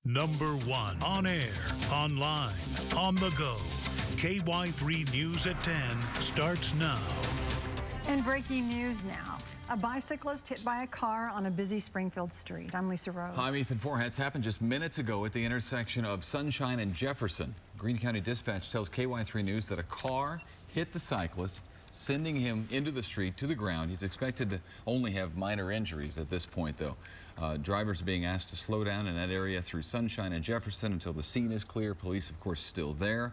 #1 on air, online, on the go. KY3 News at 10 starts now. And breaking news now. A bicyclist hit by a car on a busy Springfield street. I'm Lisa Rose. I'm Ethan Forhatz. Happened just minutes ago at the intersection of Sunshine and Jefferson. Greene County Dispatch tells KY3 News that a car hit the cyclist, sending him into the street to the ground. He's expected to only have minor injuries at this point, though. Drivers are being asked to slow down in that area through Sunshine and Jefferson until the scene is clear. Police, of course, still there.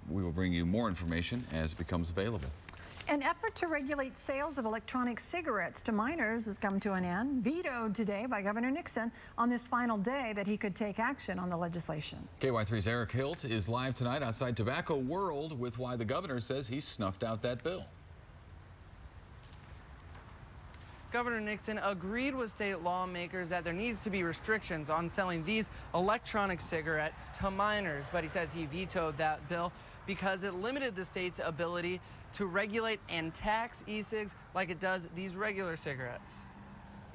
We will bring you more information as it becomes available. An effort to regulate sales of electronic cigarettes to minors has come to an end, vetoed today by Governor Nixon on this final day that he could take action on the legislation. KY3's Eric Hilt is live tonight outside Tobacco World with why the governor says he snuffed out that bill. Governor Nixon agreed with state lawmakers that there needs to be restrictions on selling these electronic cigarettes to minors, but he says he vetoed that bill because it limited the state's ability to regulate and tax e-cigs like it does these regular cigarettes.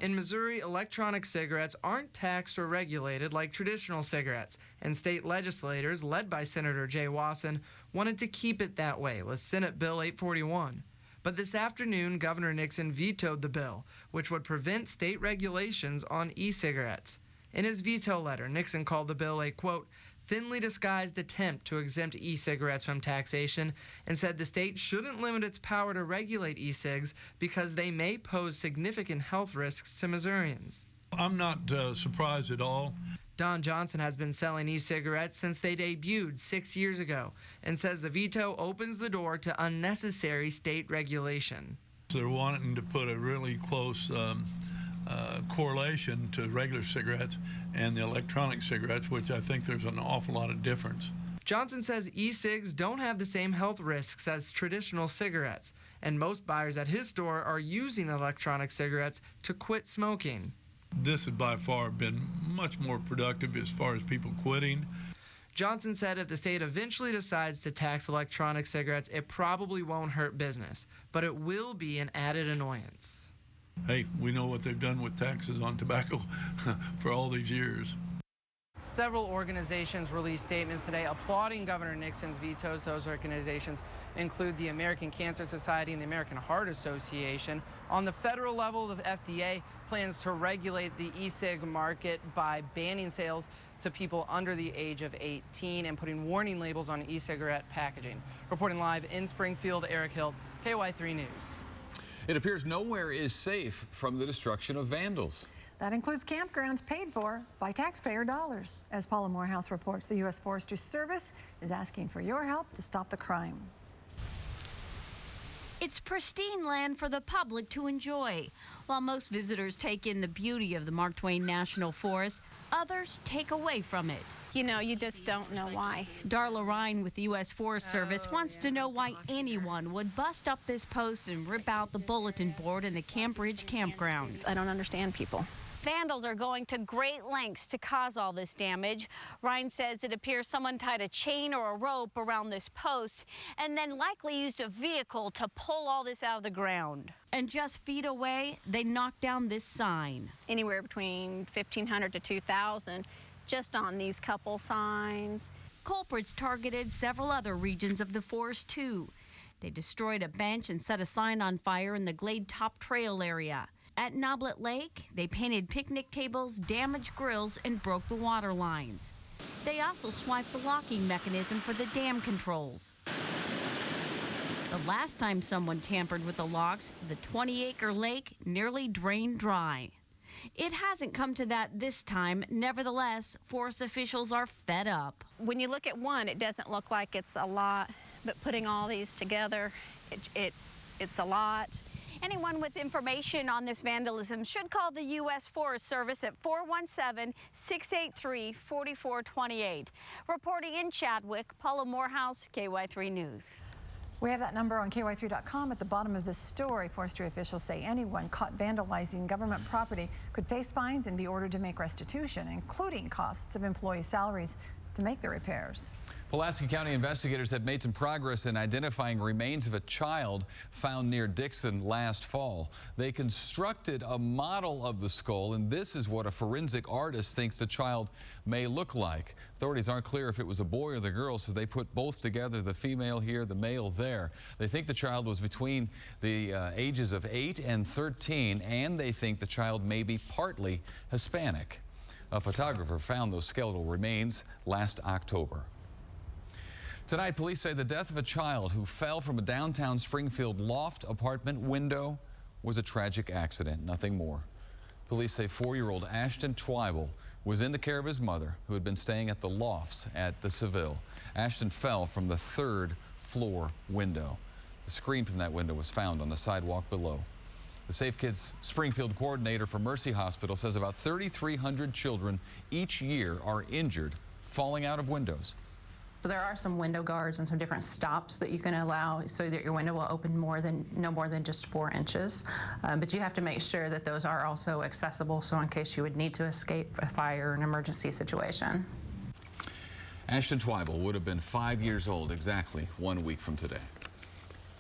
In Missouri, electronic cigarettes aren't taxed or regulated like traditional cigarettes, and state legislators, led by Senator Jay Wasson, wanted to keep it that way with Senate Bill 841. But this afternoon, Governor Nixon vetoed the bill, which would prevent state regulations on e-cigarettes. In his veto letter, Nixon called the bill a, quote, thinly disguised attempt to exempt e-cigarettes from taxation and said the state shouldn't limit its power to regulate e-cigs because they may pose significant health risks to Missourians. I'm not surprised at all. Don Johnson has been selling e-cigarettes since they debuted 6 years ago and says the veto opens the door to unnecessary state regulation. They're wanting to put a really close correlation to regular cigarettes and the electronic cigarettes, which I think there's an awful lot of difference. Johnson says e-cigs don't have the same health risks as traditional cigarettes, and most buyers at his store are using electronic cigarettes to quit smoking. This has by far been much more productive as far as people quitting. Johnson said if the state eventually decides to tax electronic cigarettes, it probably won't hurt business, but it will be an added annoyance. Hey, we know what they've done with taxes on tobacco for all these years. Several organizations released statements today applauding Governor Nixon's vetoes. Those organizations include the American Cancer Society and the American Heart Association. On the federal level, the FDA plans to regulate the e-cig market by banning sales to people under the age of 18 and putting warning labels on e-cigarette packaging. Reporting live in Springfield, Eric Hilt, KY3 News. It appears nowhere is safe from the destruction of vandals. That includes campgrounds paid for by taxpayer dollars. As Paula Morehouse reports, the U.S. Forest Service is asking for your help to stop the crime. It's pristine land for the public to enjoy. While most visitors take in the beauty of the Mark Twain National Forest, others take away from it. You know, you just don't know why. Darla Ryan with the U.S. Forest Service wants to know why anyone would bust up this post and rip out the bulletin board in the Camp Ridge campground. I don't understand people. Vandals are going to great lengths to cause all this damage. Ryan says it appears someone tied a chain or a rope around this post and then likely used a vehicle to pull all this out of the ground. And just feet away, they knocked down this sign. Anywhere between $1,500 to $2,000 just on these couple signs. Culprits targeted several other regions of the forest, too. They destroyed a bench and set a sign on fire in the Glade Top Trail area. At Noblet Lake, they painted picnic tables, damaged grills, and broke the water lines. They also swiped the locking mechanism for the dam controls. The last time someone tampered with the locks, the 20-acre lake nearly drained dry. It hasn't come to that this time. Nevertheless, forest officials are fed up. When you look at one, it doesn't look like it's a lot, but putting all these together, it's a lot. Anyone with information on this vandalism should call the U.S. Forest Service at 417-683-4428. Reporting in Chadwick, Paula Morehouse, KY3 News. We have that number on KY3.com at the bottom of this story. Forestry officials say anyone caught vandalizing government property could face fines and be ordered to make restitution, including costs of employee salaries. to make the repairs. Pulaski County investigators have made some progress in identifying remains of a child found near Dixon last fall. They constructed a model of the skull, and this is what a forensic artist thinks the child may look like. Authorities aren't clear if it was a boy or the girl, so they put both together, the female here, the male there. They think the child was between the ages of 8 and 13, and they think the child may be partly Hispanic. A photographer found those skeletal remains last October. Tonight, police say the death of a child who fell from a downtown Springfield loft apartment window was a tragic accident, nothing more. Police say 4-year-old Ashton Twyble was in the care of his mother, who had been staying at the lofts at the Seville. Ashton fell from the 3rd floor window. The screen from that window was found on the sidewalk below. The Safe Kids Springfield coordinator for Mercy Hospital says about 3,300 children each year are injured falling out of windows. So there are some window guards and some different stops that you can allow so that your window will open no more than just 4 inches. But you have to make sure that those are also accessible, so in case you would need to escape a fire or an emergency situation. Ashton Twyble would have been 5 years old exactly 1 week from today.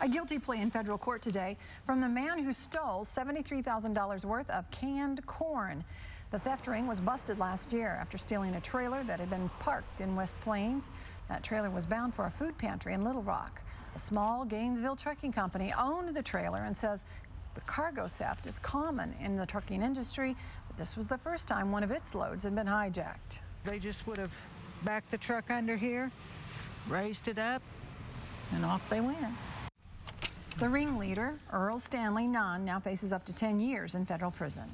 A guilty plea in federal court today from the man who stole $73,000 worth of canned corn. The theft ring was busted last year after stealing a trailer that had been parked in West Plains. That trailer was bound for a food pantry in Little Rock. A small Gainesville trucking company owned the trailer and says the cargo theft is common in the trucking industry, but this was the first time one of its loads had been hijacked. They just would have backed the truck under here, raised it up, and off they went. The ringleader, Earl Stanley Nunn, now faces up to 10 years in federal prison.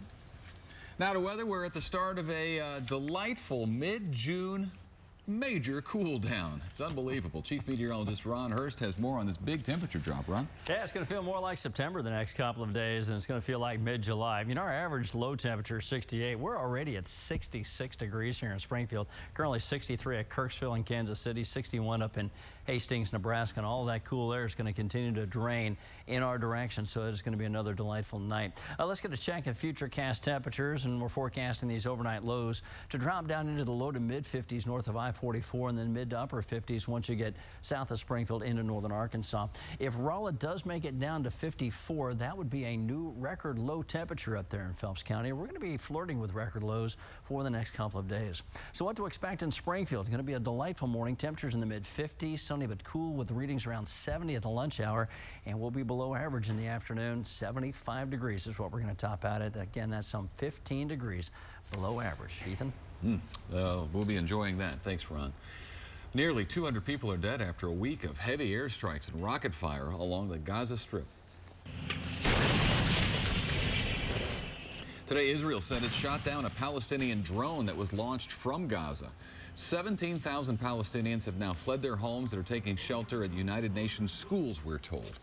Now to weather, we're at the start of a delightful mid-June major cool down. It's unbelievable. Chief Meteorologist Ron Hurst has more on this big temperature drop. Ron? Yeah, it's going to feel more like September the next couple of days, and it's going to feel like mid-July. I mean, our average low temperature is 68. We're already at 66 degrees here in Springfield. Currently 63 at Kirksville in Kansas City, 61 up in Hastings, Nebraska, and all that cool air is going to continue to drain in our direction, so it's going to be another delightful night. Let's get a check of futurecast temperatures, and we're forecasting these overnight lows to drop down into the low to mid-50s north of I-44 and then mid to upper 50s once you get south of Springfield into northern Arkansas. If Rolla does make it down to 54, that would be a new record low temperature up there in Phelps County. We're going to be flirting with record lows for the next couple of days. So what to expect in Springfield? It's going to be a delightful morning. Temperatures in the mid-50s, sunny but cool with readings around 70 at the lunch hour, and we'll be below average in the afternoon. 75 degrees is what we're going to top out at. Again, that's some 15 degrees below average. Ethan? We'll be enjoying that. Thanks, Ron. Nearly 200 people are dead after a week of heavy airstrikes and rocket fire along the Gaza Strip. Today, Israel said it shot down a Palestinian drone that was launched from Gaza. 17,000 Palestinians have now fled their homes and are taking shelter at United Nations schools, we're told.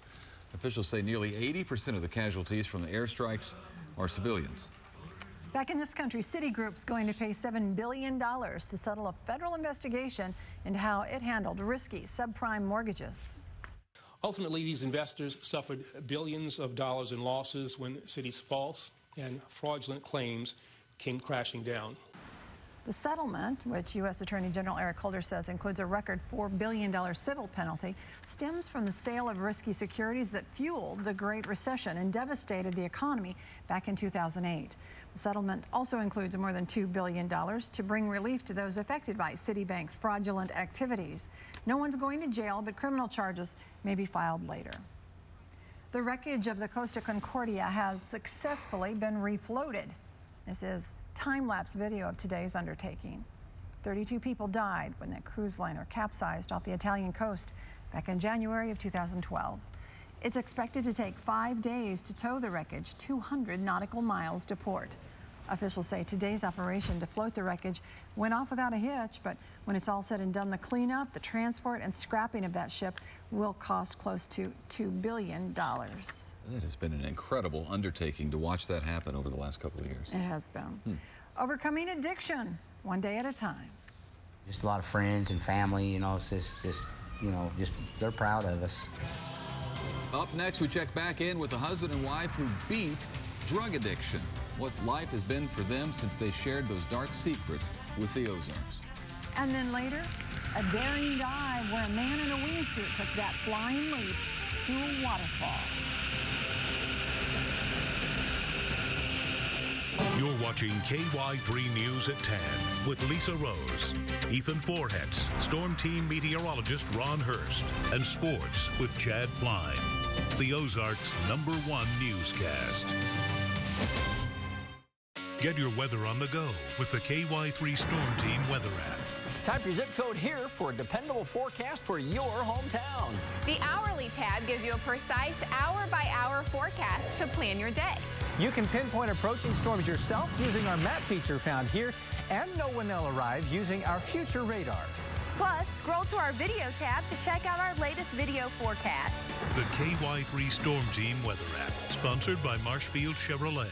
Officials say nearly 80% of the casualties from the airstrikes are civilians. Back in this country, Citigroup's going to pay $7 billion to settle a federal investigation into how it handled risky subprime mortgages. Ultimately, these investors suffered billions of dollars in losses when Citi's false and fraudulent claims came crashing down. The settlement, which U.S. Attorney General Eric Holder says includes a record $4 billion civil penalty, stems from the sale of risky securities that fueled the Great Recession and devastated the economy back in 2008. The settlement also includes more than $2 billion to bring relief to those affected by Citibank's fraudulent activities. No one's going to jail, but criminal charges may be filed later. The wreckage of the Costa Concordia has successfully been refloated. This is time-lapse video of today's undertaking. 32 people died when that cruise liner capsized off the Italian coast back in January of 2012. It's expected to take 5 days to tow the wreckage 200 nautical miles to port. Officials say today's operation to float the wreckage went off without a hitch, but when it's all said and done, the cleanup, the transport, and scrapping of that ship will cost close to $2 billion. It has been an incredible undertaking to watch that happen over the last couple of years. It has been. Overcoming addiction, one day at a time. Just a lot of friends and family, you know, it's just they're proud of us. Up next, we check back in with a husband and wife who beat drug addiction. What life has been for them since they shared those dark secrets with the Ozarks. And then later, a daring dive where a man in a wingsuit took that flying leap to a waterfall. You're watching KY3 News at 10 with Lisa Rose, Ethan Forhetz, Storm Team meteorologist Ron Hurst, and sports with Chad Klein. The Ozarks' #1 newscast. Get your weather on the go with the KY3 Storm Team weather app. Type your zip code here for a dependable forecast for your hometown. The hourly tab gives you a precise hour-by-hour forecast to plan your day. You can pinpoint approaching storms yourself using our map feature found here, and know when they'll arrive using our future radar. Plus, scroll to our video tab to check out our latest video forecasts. The KY3 Storm Team weather app, sponsored by Marshfield Chevrolet.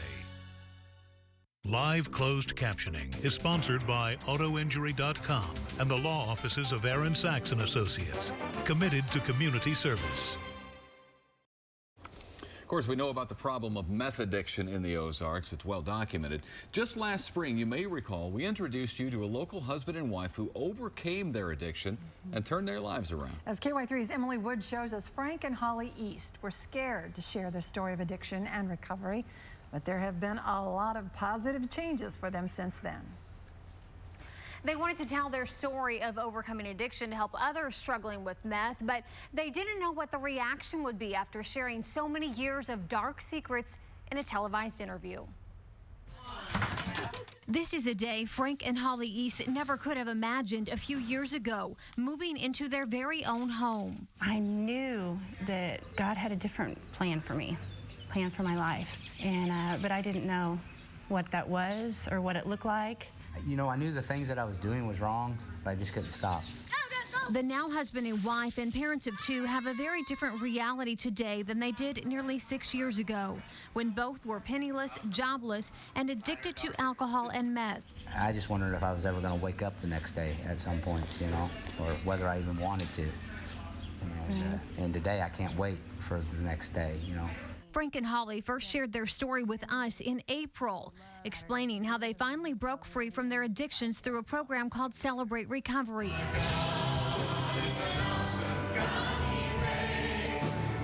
Live closed captioning is sponsored by AutoInjury.com and the law offices of Aaron Sachs & Associates, committed to community service. Of course, we know about the problem of meth addiction in the Ozarks. It's well documented. Just last spring, you may recall, we introduced you to a local husband and wife who overcame their addiction and turned their lives around. As KY3's Emily Wood shows us, Frank and Holly East were scared to share their story of addiction and recovery, but there have been a lot of positive changes for them since then. They wanted to tell their story of overcoming addiction to help others struggling with meth, but they didn't know what the reaction would be after sharing so many years of dark secrets in a televised interview. This is a day Frank and Holly East never could have imagined a few years ago, moving into their very own home. I knew that God had a different plan for me, plan for my life, and but I didn't know what that was or what it looked like. You know, I knew the things that I was doing was wrong, but I just couldn't stop. The now husband and wife and parents of 2 have a very different reality today than they did nearly 6 years ago, when both were penniless, jobless, and addicted to alcohol and meth. I just wondered if I was ever going to wake up the next day at some point, you know, or whether I even wanted to. And today I can't wait for the next day, you know. Frank and Holly first shared their story with us in April, explaining how they finally broke free from their addictions through a program called Celebrate Recovery.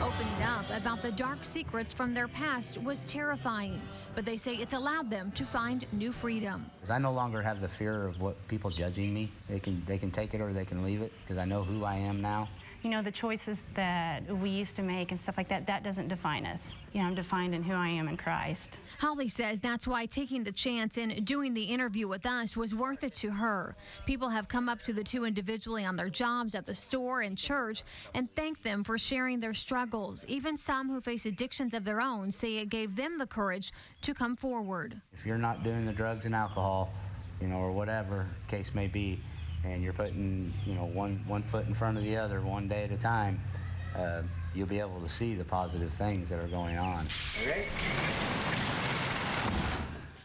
Opening up about the dark secrets from their past was terrifying, but they say it's allowed them to find new freedom. I no longer have the fear of what people judging me. They can take it or they can leave it, because I know who I am now. You know, the choices that we used to make and stuff like that, that doesn't define us. You know, I'm defined in who I am in Christ. Holly says that's why taking the chance and doing the interview with us was worth it to her. People have come up to the 2 individually on their jobs, at the store, and church, and thanked them for sharing their struggles. Even some who face addictions of their own say it gave them the courage to come forward. If you're not doing the drugs and alcohol, you know, or whatever the case may be, and you're putting, you know, one foot in front of the other one day at a time, you'll be able to see the positive things that are going on. Okay.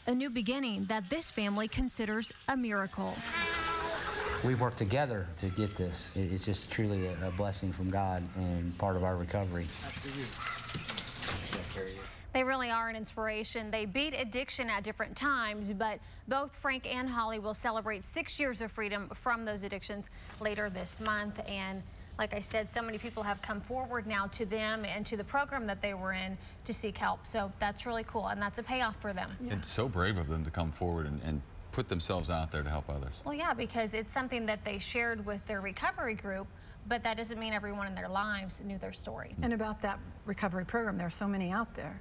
A new beginning that this family considers a miracle. We've worked together to get this. It's just truly a blessing from God and part of our recovery. They really are an inspiration. They beat addiction at different times, but both Frank and Holly will celebrate 6 years of freedom from those addictions later this month. And like I said, so many people have come forward now to them and to the program that they were in to seek help. So that's really cool, and that's a payoff for them. Yeah. It's so brave of them to come forward and put themselves out there to help others. Well, yeah, because it's something that they shared with their recovery group, but that doesn't mean everyone in their lives knew their story. And about that recovery program, there are so many out there.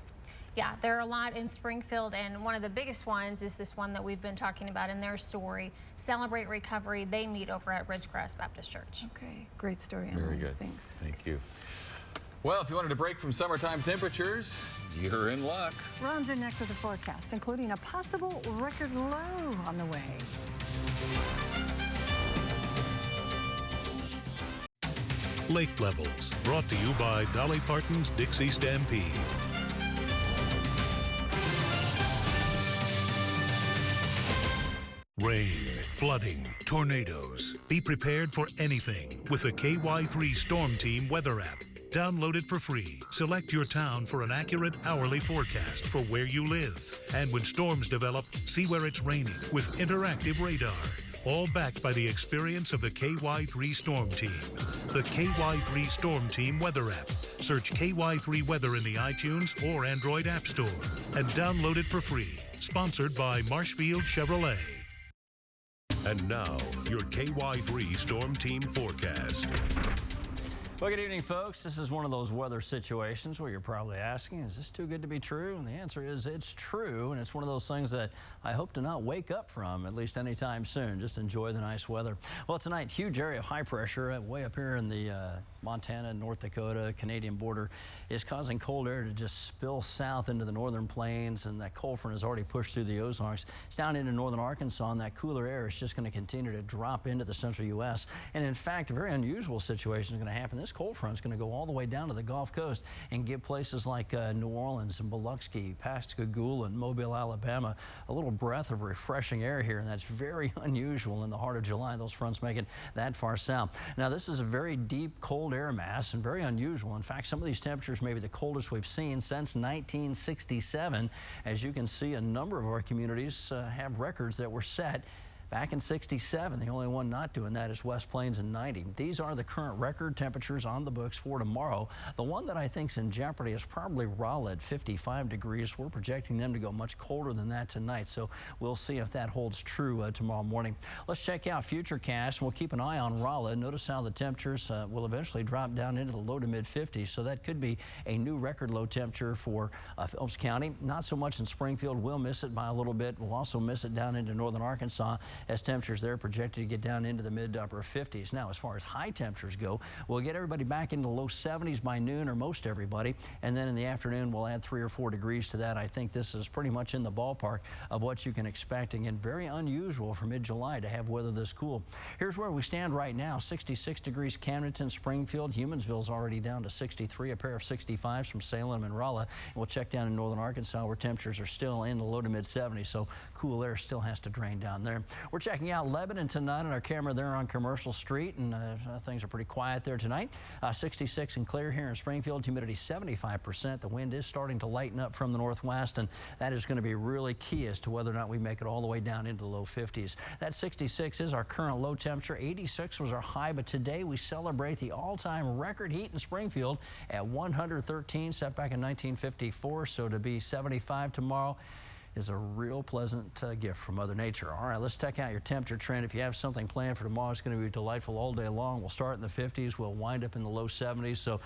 Yeah, there are a lot in Springfield, and one of the biggest ones is this one that we've been talking about in their story, Celebrate Recovery. They meet over at Ridgecrest Baptist Church. Okay, great story, Emily. Very good. Thanks. Thank you. Well, if you wanted to break from summertime temperatures, you're in luck. Ron's in next with the forecast, including a possible record low on the way. Lake levels, brought to you by Dolly Parton's Dixie Stampede. Rain, flooding, tornadoes. Be prepared for anything with the KY3 Storm Team weather app. Download it for free. Select your town for an accurate hourly forecast for where you live. And when storms develop, see where it's raining with interactive radar. all backed by the experience of the KY3 Storm Team. The KY3 Storm Team weather app. Search KY3 Weather in the iTunes or Android App Store and download it for free. Sponsored by Marshfield Chevrolet. And now, your KY3 Storm Team forecast. Well, good evening, folks. This is one of those weather situations where you're probably asking, is this too good to be true? And the answer is it's true, and it's one of those things that I hope to not wake up from, at least anytime soon. Just enjoy the nice weather. Well, tonight, huge area of high pressure way up here in the Montana, North Dakota, Canadian border is causing cold air to just spill south into the northern plains, and that cold front has already pushed through the Ozarks. It's down into northern Arkansas, and that cooler air is just going to continue to drop into the central U.S. And in fact, a very unusual situation is going to happen. This cold front is going to go all the way down to the Gulf Coast and give places like New Orleans and Biloxi, Pascagoula, and Mobile, Alabama, a little breath of refreshing air here, and that's very unusual in the heart of July. Those fronts make it that far south. Now, this is a very deep, cold air mass and very unusual. In fact, some of these temperatures may be the coldest we've seen since 1967. As you can see, a number of our communities have records that were set back in 67. The only one not doing that is West Plains in 90. These are the current record temperatures on the books for tomorrow. The one that I think is in jeopardy is probably Raleigh at 55 degrees. We're projecting them to go much colder than that tonight, so we'll see if that holds true tomorrow morning. Let's check out Futurecast. We'll keep an eye on Raleigh. Notice how the temperatures will eventually drop down into the low to mid 50s, so that could be a new record low temperature for Phelps County. Not so much in Springfield. We'll miss it by a little bit. We'll also miss it down into northern Arkansas, as temperatures there are projected to get down into the mid to upper 50s. Now, as far as high temperatures go, we'll get everybody back into the low 70s by noon, or most everybody, and then in the afternoon we'll add 3 or 4 degrees to that. I think this is pretty much in the ballpark of what you can expect. Again, very unusual for mid-July to have weather this cool. Here's where we stand right now. 66 degrees Camdenton, Springfield. Humansville's already down to 63, a pair of 65s from Salem and Rolla. And we'll check down in northern Arkansas where temperatures are still in the low to mid 70s, so cool air still has to drain down there. We're checking out Lebanon tonight on our camera there on Commercial Street, and things are pretty quiet there tonight. 66 and clear here in Springfield. Humidity 75%. The wind is starting to lighten up from the northwest, and that is going to be really key as to whether or not we make it all the way down into the low 50s. That 66 is our current low temperature. 86 was our high, but today we celebrate the all-time record heat in Springfield at 113, set back in 1954. So to be 75 tomorrow is a real pleasant gift from Mother Nature. All right, let's check out your temperature trend. If you have something planned for tomorrow, it's going to be delightful all day long. We'll start in the 50s. We'll wind up in the low 70s. So,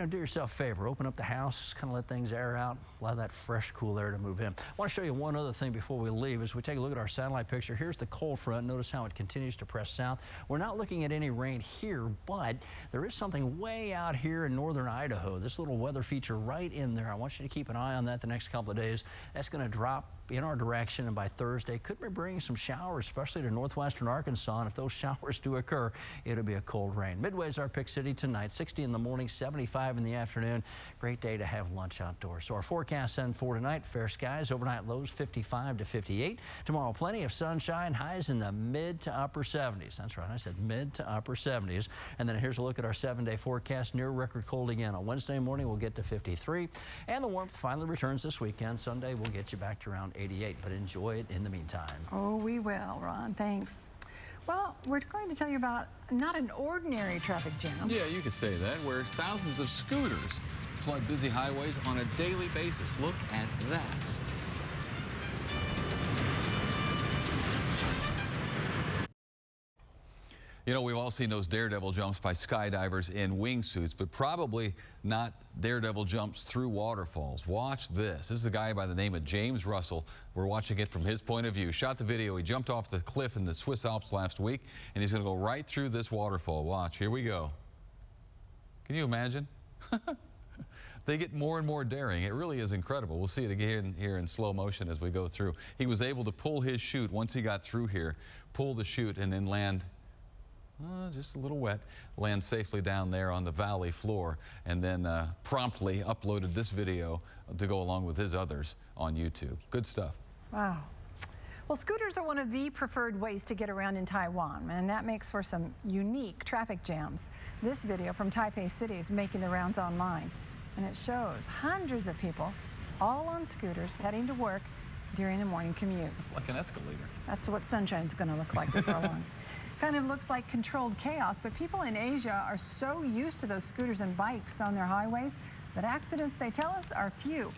do yourself a favor. Open up the house, kind of let things air out, allow that fresh, cool air to move in. I want to show you one other thing before we leave. As we take a look at our satellite picture, here's the cold front. Notice how it continues to press south. We're not looking at any rain here, but there is something way out here in northern Idaho. This little weather feature right in there. I want you to keep an eye on that the next couple of days. That's going to drop in our direction, and by Thursday could be bringing some showers, especially to northwestern Arkansas. And if those showers do occur, it'll be a cold rain. Midway is our pick city tonight. 60 in the morning, 75 in the afternoon. Great day to have lunch outdoors. So our forecast then for tonight: fair skies, overnight lows 55 to 58. Tomorrow, plenty of sunshine, highs in the mid to upper 70s. That's right, I said mid to upper 70s. And then here's a look at our 7-day forecast. Near record cold again. On Wednesday morning, we'll get to 53, and the warmth finally returns this weekend. Sunday, we'll get you back to around 88, but enjoy it in the meantime. Oh, we will, Ron. Thanks. Well, we're going to tell you about not an ordinary traffic jam. Yeah, you could say that, where thousands of scooters flood busy highways on a daily basis. Look at that. You know, we've all seen those daredevil jumps by skydivers in wingsuits, but probably not daredevil jumps through waterfalls. Watch this. This is a guy by the name of James Russell. We're watching it from his point of view. Shot the video. He jumped off the cliff in the Swiss Alps last week, and he's going to go right through this waterfall. Watch. Here we go. Can you imagine? They get more and more daring. It really is incredible. We'll see it again here in slow motion as we go through. He was able to pull his chute once he got through here, pull the chute, and then land just a little wet, land safely down there on the valley floor, and then promptly uploaded this video to go along with his others on YouTube. Good stuff. Wow. Well, scooters are one of the preferred ways to get around in Taiwan, and that makes for some unique traffic jams. This video from Taipei City is making the rounds online, and it shows hundreds of people all on scooters heading to work during the morning commute. It's like an escalator. That's what sunshine's going to look like before long. Kind of looks like controlled chaos, but people in Asia are so used to those scooters and bikes on their highways that accidents, they tell us, are few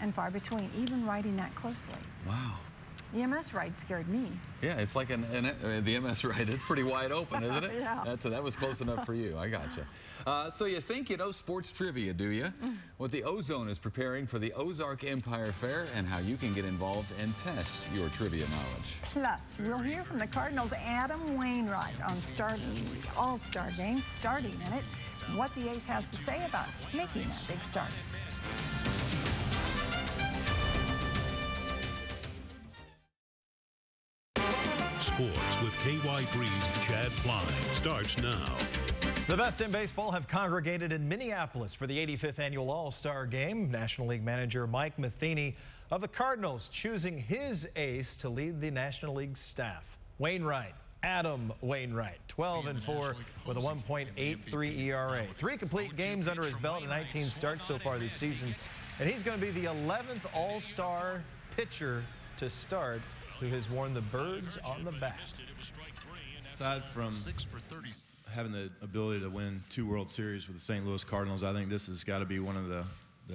and far between, even riding that closely. Wow. EMS ride scared me. Yeah, it's like the EMS ride. It's pretty wide open, isn't it? Yeah. That was close enough for you. I gotcha. So you think you know sports trivia, do you? What the Ozone is preparing for the Ozark Empire Fair and how you can get involved and test your trivia knowledge. Plus, we'll hear from the Cardinals' Adam Wainwright on starting the All-Star game, starting in it, and what the Ace has to say about making that big start. Sports with KY3's Chad Pline starts now. The best in baseball have congregated in Minneapolis for the 85th annual All-Star Game. National League manager Mike Matheny of the Cardinals choosing his ace to lead the National League staff. Wainwright, Adam Wainwright, 12-4 with a 1.83 ERA. 3 complete games under his belt and 19 starts so far this season. And he's going to be the 11th All-Star pitcher to start who has worn the birds on the back. Aside from having the ability to win 2 World Series with the St. Louis Cardinals, I think this has got to be one of the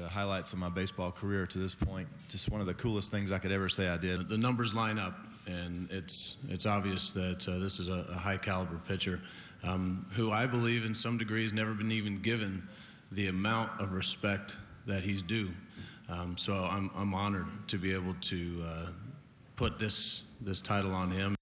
highlights of my baseball career to this point. Just one of the coolest things I could ever say I did. The numbers line up, and it's obvious that this is a high caliber pitcher who I believe in some degree has never been even given the amount of respect that he's due. So I'm honored to be able to put this title on him.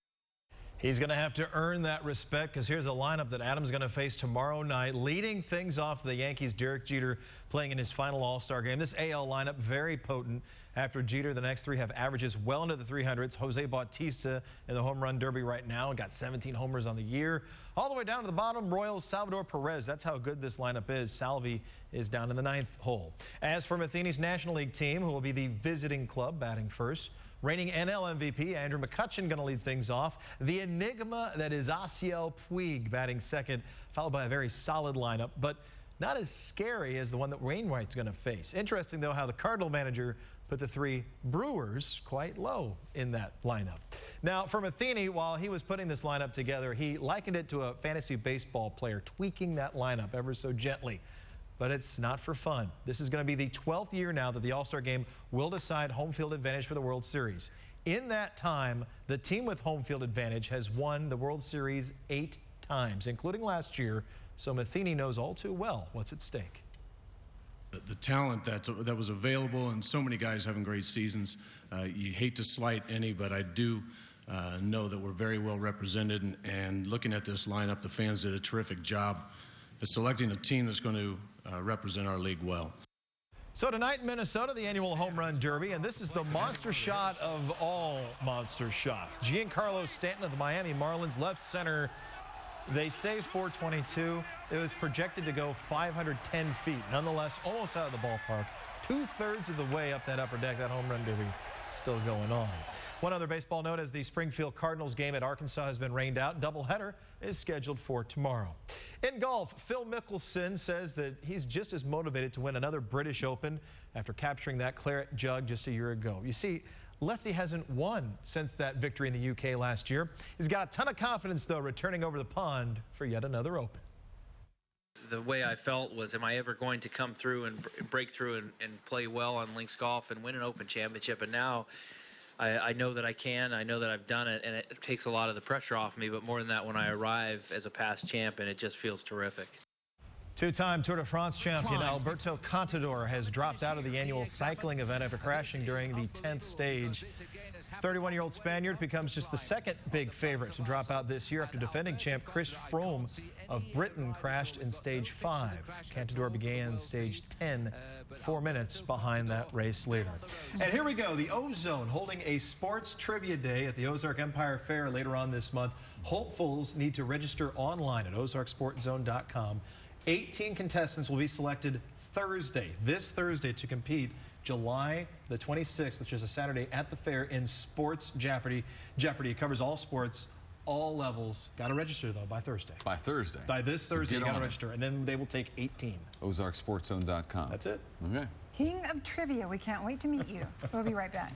He's going to have to earn that respect because here's the lineup that Adam's going to face tomorrow night. Leading things off the Yankees, Derek Jeter playing in his final All-Star game. This AL lineup very potent. After Jeter, the next 3 have averages well into the 300s. Jose Bautista in the home run derby right now got 17 homers on the year. All the way down to the bottom, Royals, Salvador Perez. That's how good this lineup is. Salvi is down in the 9th hole. As for Matheny's National League team, who will be the visiting club batting first, reigning NL MVP, Andrew McCutchen going to lead things off. The enigma that is Yasiel Puig batting second, followed by a very solid lineup, but not as scary as the one that Wainwright's going to face. Interesting, though, how the Cardinal manager put the 3 Brewers quite low in that lineup. Now, for Matheny, while he was putting this lineup together, he likened it to a fantasy baseball player, tweaking that lineup ever so gently. But it's not for fun. This is going to be the 12th year now that the All-Star Game will decide home field advantage for the World Series. In that time, the team with home field advantage has won the World Series 8 times, including last year. So Matheny knows all too well what's at stake. The talent that was available, and so many guys having great seasons. You hate to slight any, but I do know that we're very well represented. And looking at this lineup, the fans did a terrific job of selecting a team that's going to represent our league well. So tonight in Minnesota, the annual Home Run Derby, and this is the monster shot of all monster shots. Giancarlo Stanton of the Miami Marlins, left center. They say 422. It was projected to go 510 feet. Nonetheless, almost out of the ballpark. 2/3 of the way up that upper deck. That Home Run Derby still going on. One other baseball note, as the Springfield Cardinals game at Arkansas has been rained out, doubleheader is scheduled for tomorrow. In golf, Phil Mickelson says that he's just as motivated to win another British Open after capturing that claret jug just a year ago. You see, lefty hasn't won since that victory in the UK last year. He's got a ton of confidence, though, returning over the pond for yet another Open. The way I felt was, am I ever going to come through and break through and play well on links golf and win an Open championship? And now I know that I can. I know that I've done it, and it takes a lot of the pressure off me. But more than that, when I arrive as a past champ, and it just feels terrific. Two-time Tour de France champion Alberto Contador has dropped out of the annual cycling event after crashing during the 10th stage. 31-year-old Spaniard becomes just the 2nd big favorite to drop out this year after defending champ Chris Froome of Britain crashed in stage 5. Contador began stage 10, 4 minutes behind that race leader. And here we go, the Ozone holding a sports trivia day at the Ozark Empire Fair later on this month. Hopefuls need to register online at ozarksportzone.com. 18 contestants will be selected this Thursday, to compete July the 26th, which is a Saturday, at the fair in Sports Jeopardy. It covers all sports, all levels. Got to register, though, by Thursday. By Thursday? By this Thursday, you got to register, and then they will take 18. ozarksportzone.com. That's it. Okay. King of Trivia, we can't wait to meet you. We'll be right back.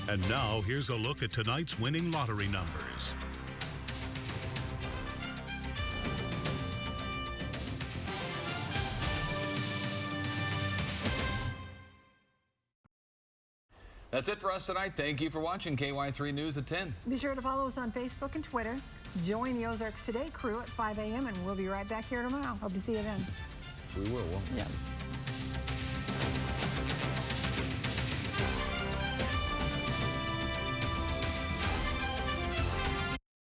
And now here's a look at tonight's winning lottery numbers. That's it for us tonight. Thank you for watching KY3 News at 10. Be sure to follow us on Facebook and Twitter. Join the Ozarks Today crew at 5 a.m. and we'll be right back here tomorrow. Hope to see you then. We will, won't we? Yes.